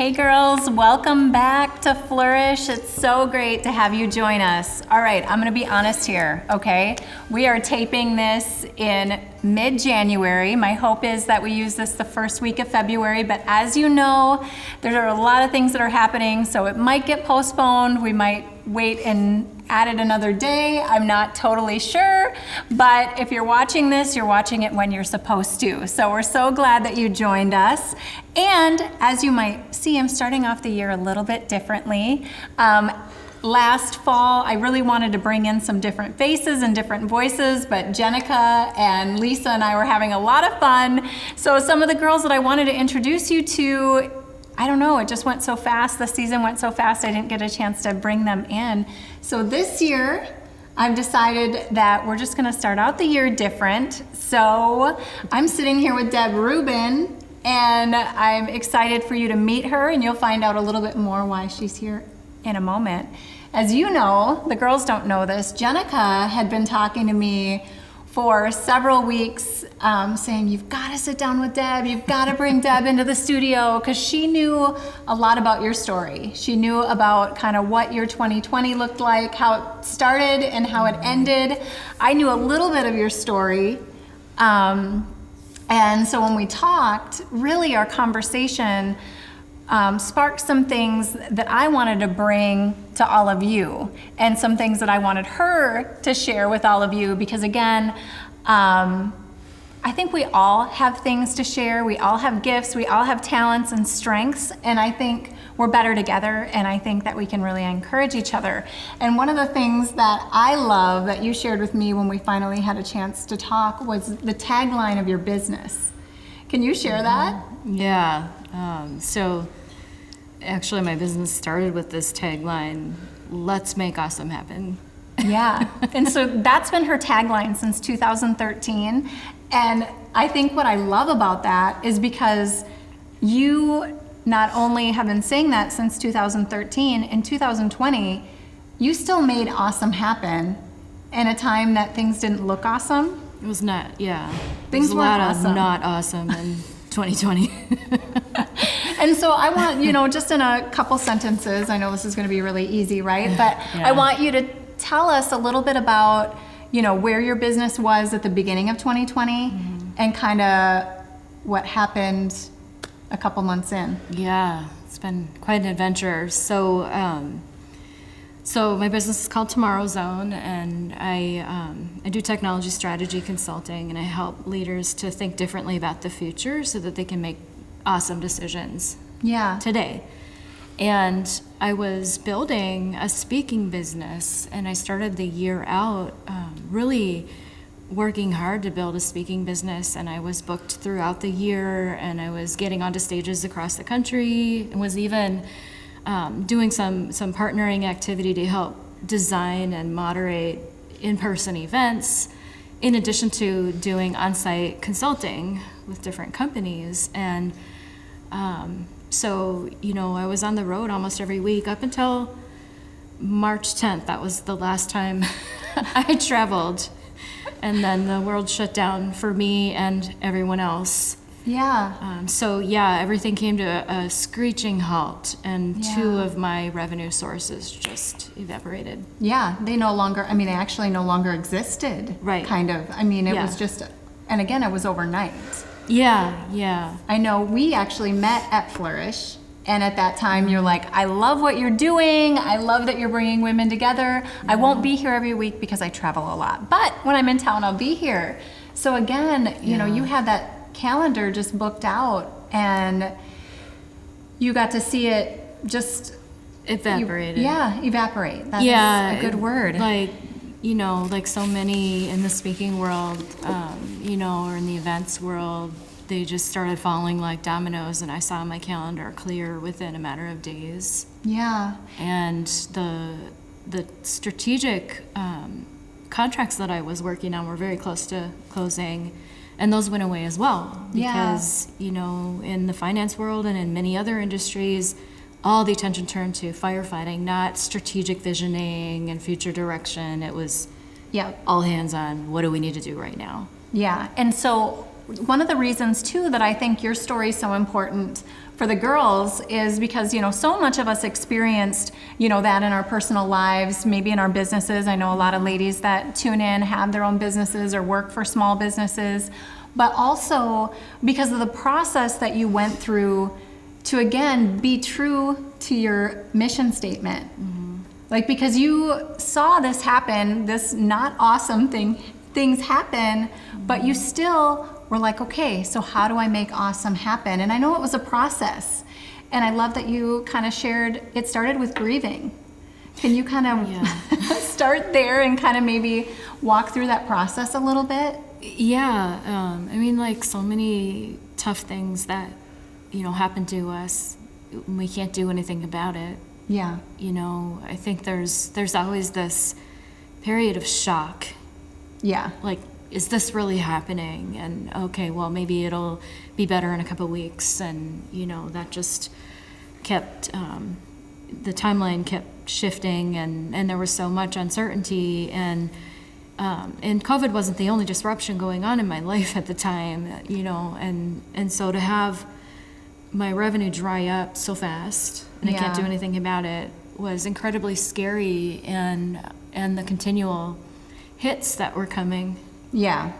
Hey girls, welcome back to Flourish. It's so great to have you join us. All right, I'm gonna be honest here, okay? We are taping this in mid-January. My hope is that we use this the first week of February, but as you know, there are a lot of things that are happening, so it might get postponed. We might wait and add it another day. I'm not totally sure, but if you're watching this, you're watching it when you're supposed to. So we're so glad that you joined us. And as you might see, I'm starting off the year a little bit differently. Last fall, I really wanted to bring in some different faces and different voices, but Jenica and Lisa and I were having a lot of fun. So some of the girls that I wanted to introduce you to, I don't know, it just went so fast. The season went so fast, I didn't get a chance to bring them in. So this year, I've decided that we're just gonna start out the year different. So I'm sitting here with Deb Reuben, and I'm excited for you to meet her, and you'll find out a little bit more why she's here in a moment. As you know, the girls don't know this, Jenica had been talking to me for several weeks saying, you've got to sit down with Deb, you've got to bring Deb into the studio, because she knew a lot about your story. She knew about kind of what your 2020 looked like, how it started and how it ended. I knew a little bit of your story. And so when we talked, really our conversation sparked some things that I wanted to bring to all of you, and some things that I wanted her to share with all of you, because again, I think we all have things to share. We all have gifts, we all have talents and strengths, and I think we're better together, and I think that we can really encourage each other. And one of the things that I love that you shared with me when we finally had a chance to talk was the tagline of your business. Can you share that? Yeah, so actually my business started with this tagline, let's make awesome happen. Yeah, and so that's been her tagline since 2013. And I think what I love about that is because you not only have been saying that since 2013, in 2020, you still made awesome happen in a time that things didn't look awesome. It was not, yeah. Things weren't awesome. There was a lot of not awesome in 2020. And so I want, just in a couple sentences, I know this is going to be really easy, right? But Yeah. I want you to tell us a little bit about, where your business was at the beginning of 2020 and kind of what happened a couple months in. Yeah, it's been quite an adventure. So my business is called Tomorrow Zone, and I do technology strategy consulting, and I help leaders to think differently about the future so that they can make awesome decisions today. And I was building a speaking business, and I started the year out really working hard to build a speaking business, and I was booked throughout the year, and I was getting onto stages across the country, and was even doing some partnering activity to help design and moderate in-person events, in addition to doing on-site consulting with different companies. And so, I was on the road almost every week up until March 10th. That was the last time I traveled. And then the world shut down for me and everyone else. Yeah. Everything came to a screeching halt, and two of my revenue sources just evaporated. Yeah, they actually no longer existed. Right. Kind of. It was just, and again, it was overnight. Yeah. I know we actually met at Flourish, and at that time you're like, I love what you're doing. I love that you're bringing women together. I won't be here every week because I travel a lot, but when I'm in town, I'll be here. So again, you had that calendar just booked out, and you got to see it just evaporated. Evaporate. That is a good word. Like so many in the speaking world, or in the events world, they just started falling like dominoes, and I saw my calendar clear within a matter of days. Yeah. And the strategic contracts that I was working on were very close to closing, and those went away as well. Because, in the finance world and in many other industries, all the attention turned to firefighting, not strategic visioning and future direction. It was all hands on, what do we need to do right now? Yeah, and so one of the reasons too that I think your story is so important for the girls is because, so much of us experienced, that in our personal lives, maybe in our businesses. I know a lot of ladies that tune in have their own businesses or work for small businesses, but also because of the process that you went through to, again, be true to your mission statement. Like, because you saw this happen, this not awesome things happen, but you still were like, okay, so how do I make awesome happen? And I know it was a process. And I love that you kind of shared, it started with grieving. Can you kind of start there and kind of maybe walk through that process a little bit? Yeah, I mean, like so many tough things that, happen to us, we can't do anything about it. Yeah. I think there's always this period of shock. Yeah. Like, is this really happening? And okay, well, maybe it'll be better in a couple weeks. And, that just kept, the timeline kept shifting and there was so much uncertainty. And COVID wasn't the only disruption going on in my life at the time, and so to have my revenue dry up so fast and I can't do anything about it was incredibly scary, and the continual hits that were coming. Yeah.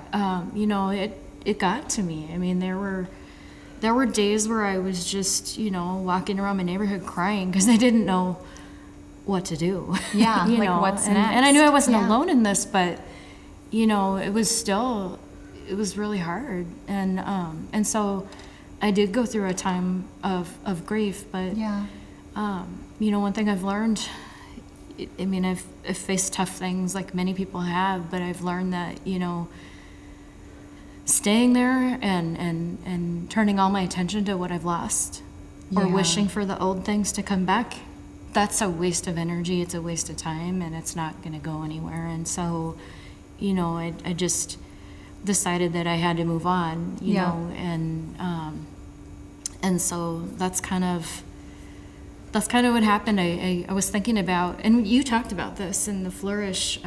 It got to me. I mean, there were days where I was just, walking around my neighborhood crying because I didn't know what to do. Yeah. Like what's next? And I knew I wasn't alone in this, but it was really hard. And so I did go through a time of grief, but one thing I've learned, I've faced tough things like many people have, but I've learned that, staying there and turning all my attention to what I've lost or wishing for the old things to come back, that's a waste of energy, it's a waste of time, and it's not going to go anywhere. And so, I just decided that I had to move on, and so that's kind of what happened. I was thinking about, and you talked about this in the Flourish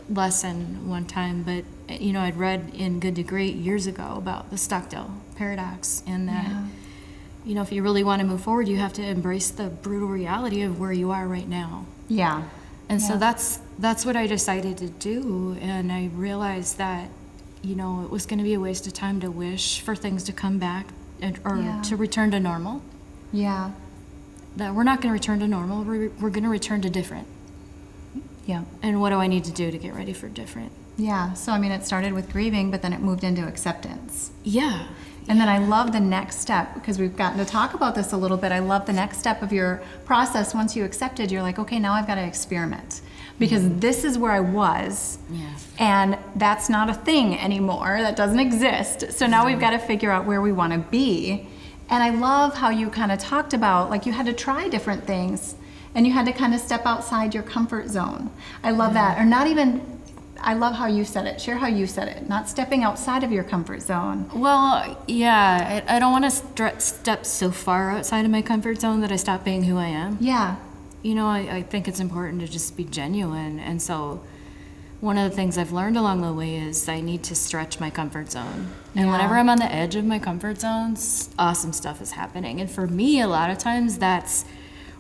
lesson one time, but I'd read in Good to Great years ago about the Stockdale paradox, and that if you really want to move forward, you have to embrace the brutal reality of where you are right now. Yeah. And so that's what I decided to do, and I realized that it was going to be a waste of time to wish for things to come back or to return to normal. Yeah. That we're not going to return to normal. We're going to return to different. Yeah. And what do I need to do to get ready for different? Yeah. So, it started with grieving, but then it moved into acceptance. Yeah. And then I love the next step, because we've gotten to talk about this a little bit. I love the next step of your process. Once you accepted, you're like, okay, now I've got to experiment. Because this is where I was, and that's not a thing anymore. That doesn't exist. So now we've got to figure out where we want to be. And I love how you kind of talked about, like, you had to try different things, and you had to kind of step outside your comfort zone. I love that. Or not even, I love how you said it. Share how you said it. Not stepping outside of your comfort zone. Well, yeah, I don't want to step so far outside of my comfort zone that I stop being who I am. Yeah. I think it's important to just be genuine. And so one of the things I've learned along the way is I need to stretch my comfort zone. And whenever I'm on the edge of my comfort zones, awesome stuff is happening. And for me, a lot of times that's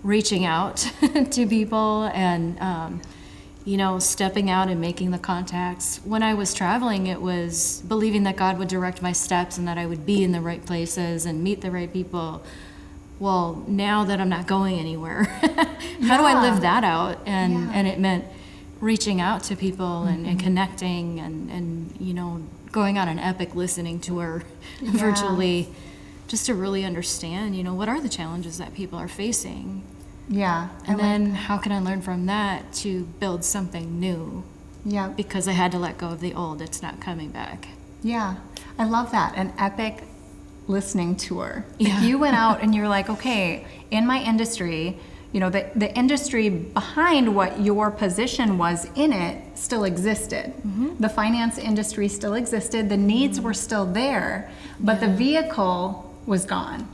reaching out to people and, stepping out and making the contacts. When I was traveling, it was believing that God would direct my steps and that I would be in the right places and meet the right people. Well, now that I'm not going anywhere, how do I live that out? And it meant reaching out to people and connecting and going on an epic listening tour virtually, just to really understand, what are the challenges that people are facing. Yeah. And then how can I learn from that to build something new? Yeah. Because I had to let go of the old. It's not coming back. Yeah. I love that. An epic listening tour. Like you went out and you're like, okay, in my industry, the industry behind what your position was in it still existed. The finance industry still existed. The needs were still there, but the vehicle was gone.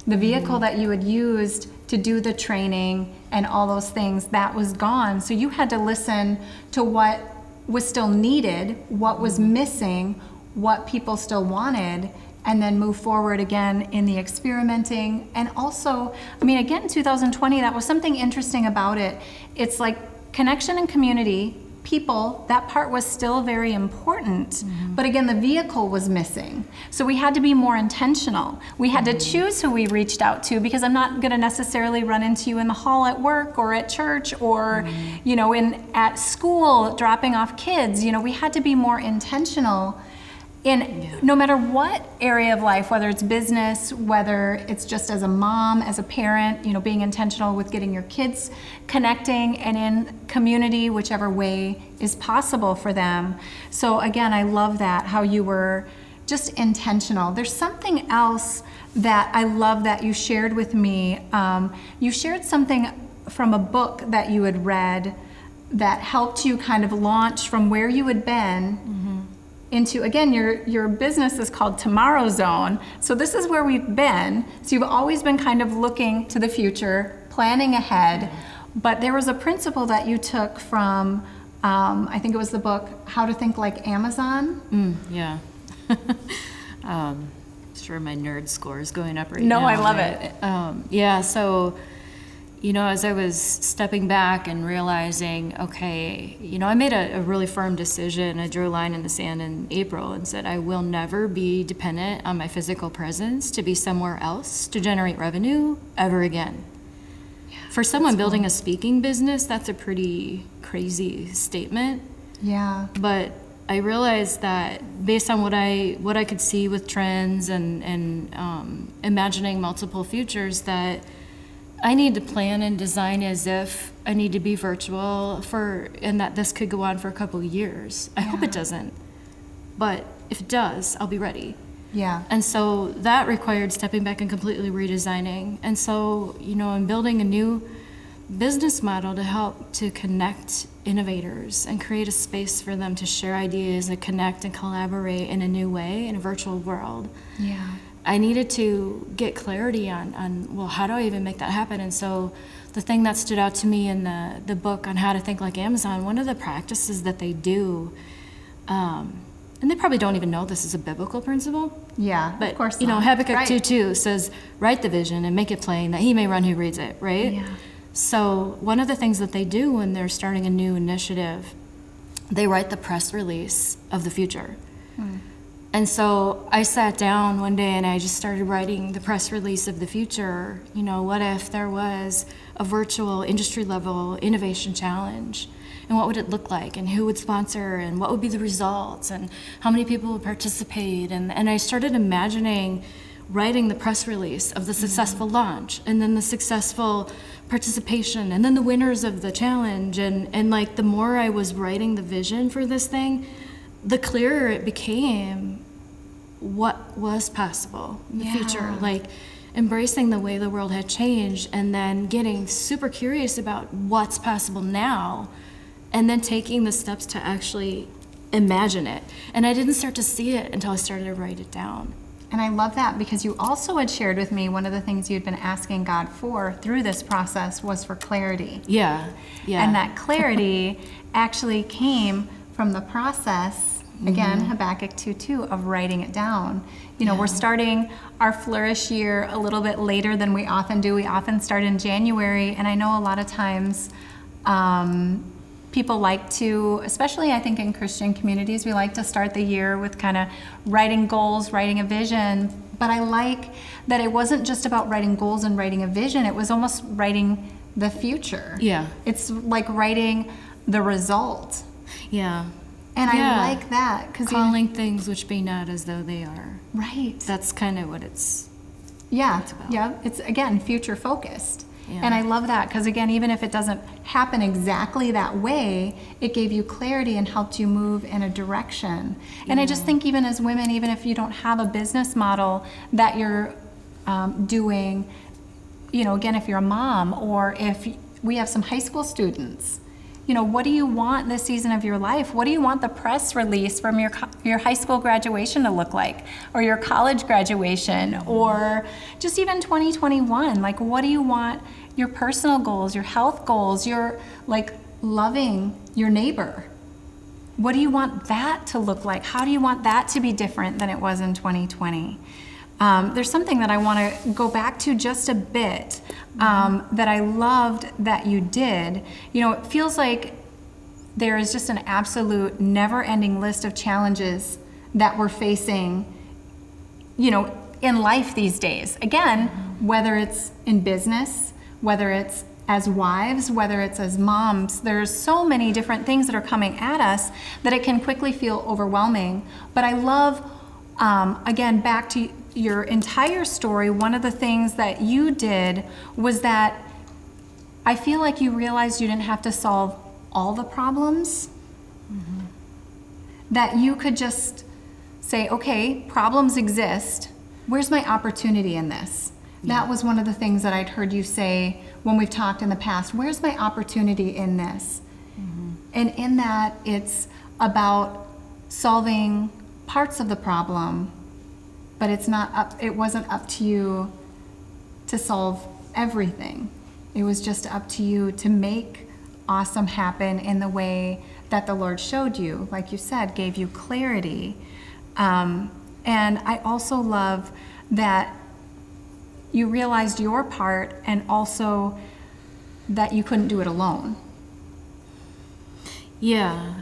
The vehicle that you had used to do the training and all those things, that was gone. So you had to listen to what was still needed, what was missing, what people still wanted, and then move forward again in the experimenting. And also, I mean, again, 2020, that was something interesting about it. It's like connection and community, people, that part was still very important, but again, the vehicle was missing. So we had to be more intentional. We had to choose who we reached out to, because I'm not gonna necessarily run into you in the hall at work or at church or, you know, at school, dropping off kids. You know, we had to be more intentional in no matter what area of life, whether it's business, whether it's just as a mom, as a parent, you know, being intentional with getting your kids connecting, and in community, whichever way is possible for them. So again, I love that, how you were just intentional. There's something else that I love that you shared with me. You shared something from a book that you had read that helped you kind of launch from where you had been into, again, your business is called Tomorrow Zone. So this is where we've been. So you've always been kind of looking to the future, planning ahead. But there was a principle that you took from, I think it was the book, How to Think Like Amazon. Yeah. Sure, my nerd score is going up right now. No, I love it. Yeah, so, you know, as I was stepping back and realizing, okay, you know, I made a really firm decision. I drew a line in the sand in April and said, I will never be dependent on my physical presence to be somewhere else to generate revenue ever again. Yeah, for someone building a speaking business, that's a pretty crazy statement. Yeah. But I realized that based on what I could see with trends and imagining multiple futures, that I need to plan and design as if I need to be virtual and that this could go on for a couple of years. I hope it doesn't, but if it does, I'll be ready. Yeah. And so that required stepping back and completely redesigning. And so, you know, I'm building a new business model to help to connect innovators and create a space for them to share ideas and connect and collaborate in a new way in a virtual world. Yeah. I needed to get clarity on, well, how do I even make that happen? And so the thing that stood out to me in the book on How to Think Like Amazon, one of the practices that they do, and they probably don't even know this is a biblical principle. Yeah, but, of course you know, not. Habakkuk Right. 2:2 says, write the vision and make it plain that he may run who reads it, right? Yeah. So one of the things that they do when they're starting a new initiative, they write the press release of the future. And so I sat down one day and I just started writing the press release of the future. You know, what if there was a virtual industry level innovation challenge? And what would it look like? And who would sponsor? And what would be the results? And how many people would participate? And I started imagining writing the press release of the successful launch, and then the successful participation, and then the winners of the challenge. And like the more I was writing the vision for this thing, the clearer it became what was possible in the future. Like embracing the way the world had changed, and then getting super curious about what's possible now, and then taking the steps to actually imagine it. And I didn't start to see it until I started to write it down. And I love that, because you also had shared with me one of the things you'd been asking God for through this process was for clarity. Yeah. And that clarity actually came from the process, again, Habakkuk 2:2, of writing it down. You know, we're starting our Flourish year a little bit later than we often do. We often start in January, and I know a lot of times people like to, especially I think in Christian communities, we like to start the year with kind of writing goals, writing a vision. But I like that it wasn't just about writing goals and writing a vision, it was almost writing the future. Yeah. It's like writing the result. Yeah. And I like that, because calling things which be not as though they are. Right. That's kind of what it's about. Yeah. It's, again, future focused. Yeah. And I love that, because again, even if it doesn't happen exactly that way, it gave you clarity and helped you move in a direction. And I just think even as women, even if you don't have a business model that you're doing, you know, again, if you're a mom, or if we have some high school students, you know, what do you want this season of your life? What do you want the press release from your high school graduation to look like? Or your college graduation? Or just even 2021? Like, what do you want your personal goals, your health goals, your, like, loving your neighbor? what do you want that to look like? How do you want that to be different than it was in 2020? There's something that I want to go back to just a bit that I loved that you did. You know, it feels like there is just an absolute never-ending list of challenges that we're facing, you know, in life these days. Again, whether it's in business, whether it's as wives, whether it's as moms, there's so many different things that are coming at us that it can quickly feel overwhelming. But I love, again, back to your entire story, one of the things that you did was that I feel like you realized you didn't have to solve all the problems, that you could just say, okay, problems exist. Where's my opportunity in this? That was one of the things that I'd heard you say when we've talked in the past. Where's my opportunity in this? And in that, it's about solving parts of the problem, but it wasn't up to you to solve everything. It was just up to you to make awesome happen in the way that the Lord showed you, like you said, gave you clarity. And I also love that you realized your part and also that you couldn't do it alone. Yeah.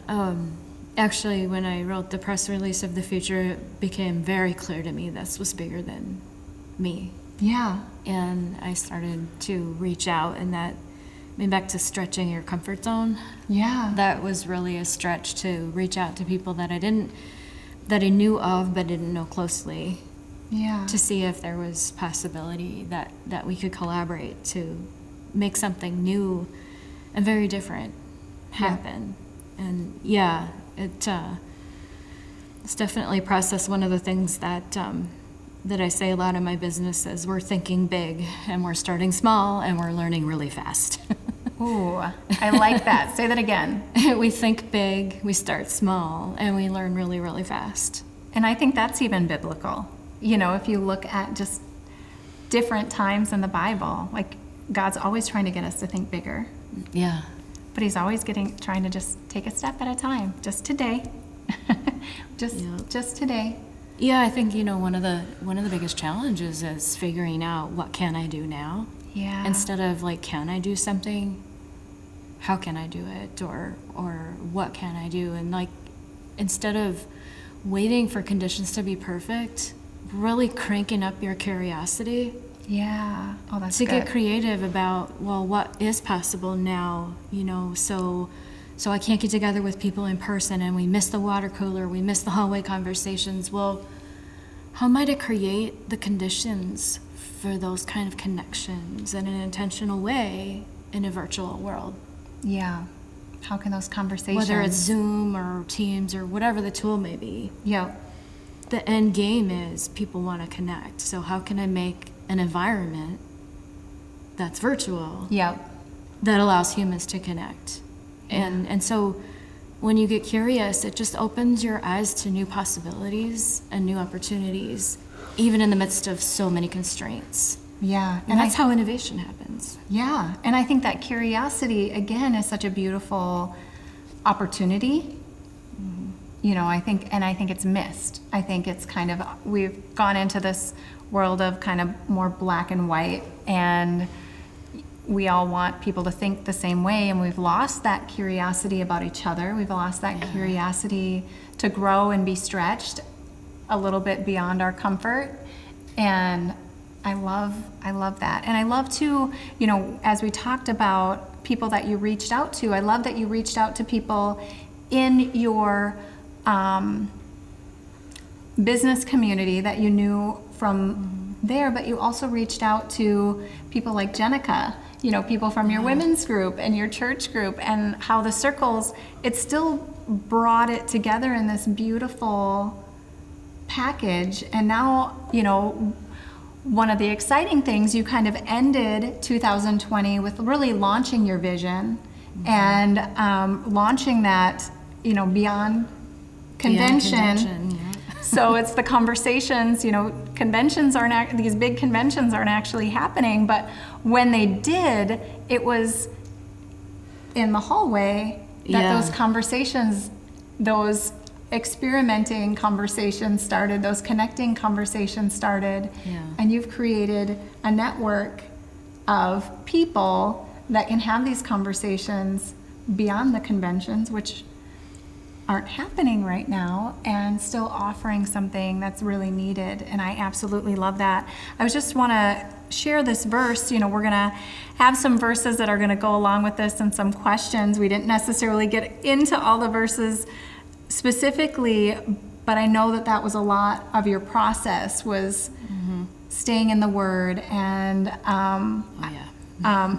Actually, when I wrote the press release of the future, it became very clear to me this was bigger than me. Yeah. And I started to reach out, and that, I mean, back to stretching your comfort zone. Yeah. That was really a stretch, to reach out to people that I knew of but didn't know closely. Yeah. To see if there was possibility that we could collaborate to make something new and very different happen. And yeah, it's definitely a process. One of the things that I say a lot in my business is we're thinking big and we're starting small and we're learning really fast. Ooh, I like that. Say that again. We think big, we start small, and we learn really, really fast. And I think that's even biblical. You know, if you look at just different times in the Bible, like God's always trying to get us to think bigger. Yeah. But he's always trying to just take a step at a time. Just today. Just today. Yeah, I think, you know, one of the biggest challenges is figuring out what can I do now? Yeah. Instead of like, can I do something? How can I do it? Or what can I do? And like, instead of waiting for conditions to be perfect, really cranking up your curiosity. Yeah. Oh, that's to good. get creative about, well, what is possible now, you know, so I can't get together with people in person and we miss the water cooler, we miss the hallway conversations. Well, how might I create the conditions for those kind of connections in an intentional way in a virtual world? Yeah. How can those conversations... Whether it's Zoom or Teams or whatever the tool may be. Yeah. The end game is people want to connect. So how can I make an environment that's virtual, that allows humans to connect? And so when you get curious, it just opens your eyes to new possibilities and new opportunities, even in the midst of so many constraints. Yeah. And that's how innovation happens. Yeah. And I think that curiosity, again, is such a beautiful opportunity. You know, I think it's missed. I think it's kind of, we've gone into this world of kind of more black and white, and we all want people to think the same way, and we've lost that curiosity about each other. We've lost that curiosity to grow and be stretched a little bit beyond our comfort. And I love that. And I love too, you know, as we talked about people that you reached out to, I love that you reached out to people in your business community that you knew from there, but you also reached out to people like Jenica, you know, people from your women's group and your church group, and how the circles, it still brought it together in this beautiful package. And now, you know, one of the exciting things, you kind of ended 2020 with really launching your vision and launching that, you know, beyond convention. So it's the conversations, you know, these big conventions aren't actually happening, but when they did, it was in the hallway that those conversations those experimenting conversations started, those connecting conversations started, and you've created a network of people that can have these conversations beyond the conventions, which aren't happening right now, and still offering something that's really needed. And I absolutely love that. I just want to share this verse. We're going to have some verses that are going to go along with this and some questions. We didn't necessarily get into all the verses specifically, but I know that was a lot of your process, was staying in the Word. And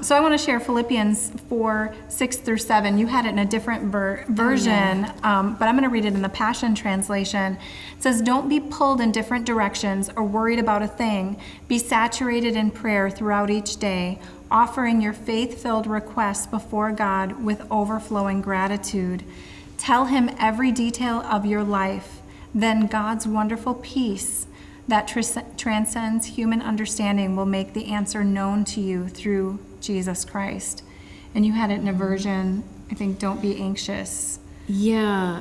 so I want to share Philippians 4:6-7. You had it in a different version, but I'm going to read it in the Passion Translation. It says, "Don't be pulled in different directions or worried about a thing. Be saturated in prayer throughout each day, offering your faith-filled requests before God with overflowing gratitude. Tell Him every detail of your life. Then God's wonderful peace that transcends human understanding will make the answer known to you through Jesus Christ." And you had it in a version, I think, "Don't be anxious." Yeah,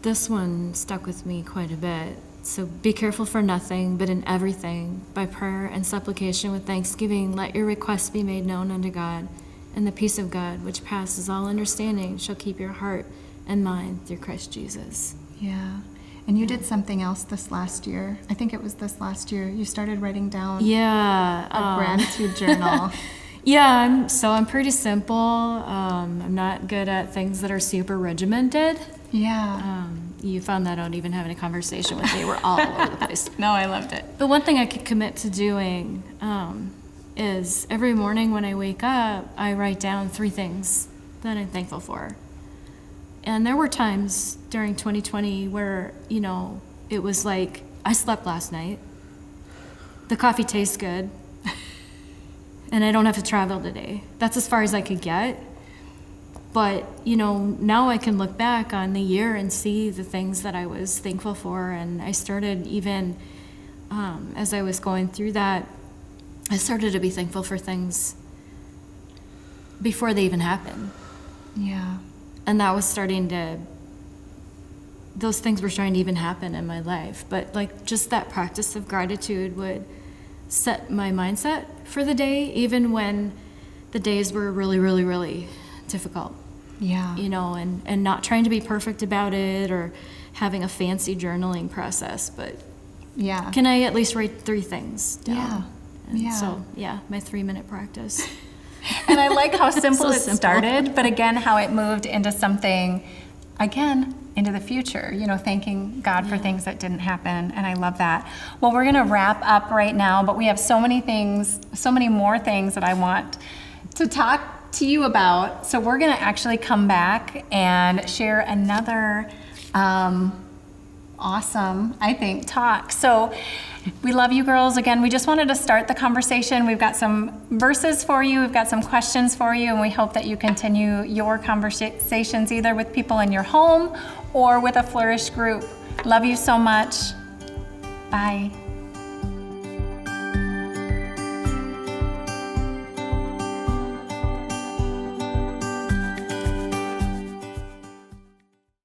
this one stuck with me quite a bit. So be careful for nothing, but in everything, by prayer and supplication with thanksgiving, let your requests be made known unto God. And the peace of God, which passes all understanding, shall keep your heart and mind through Christ Jesus. Yeah. And you did something else this last year. I think it was this last year. You started writing down a gratitude journal. I'm pretty simple. I'm not good at things that are super regimented. Yeah. You found that out even having a conversation with me. We're all over the place. No, I loved it. But one thing I could commit to doing is every morning when I wake up, I write down 3 things that I'm thankful for. And there were times during 2020 where, it was like, I slept last night, the coffee tastes good, and I don't have to travel today. That's as far as I could get. But, now I can look back on the year and see the things that I was thankful for. And I started even, as I was going through that, I started to be thankful for things before they even happened. Yeah. And that was those things were starting to even happen in my life. But just that practice of gratitude would set my mindset for the day, even when the days were really, really, really difficult. Yeah. And not trying to be perfect about it or having a fancy journaling process, but can I at least write 3 things down? So, my 3-minute practice. And I like how simple it started, but again, how it moved into something, into the future, thanking God for things that didn't happen. And I love that. Well, we're going to wrap up right now, but we have so many more things that I want to talk to you about. So we're going to actually come back and share another awesome, I think, talk. So we love you girls. Again, we just wanted to start the conversation. We've got some verses for you. We've got some questions for you, and we hope that you continue your conversations either with people in your home or with a Flourish group. Love you so much. Bye.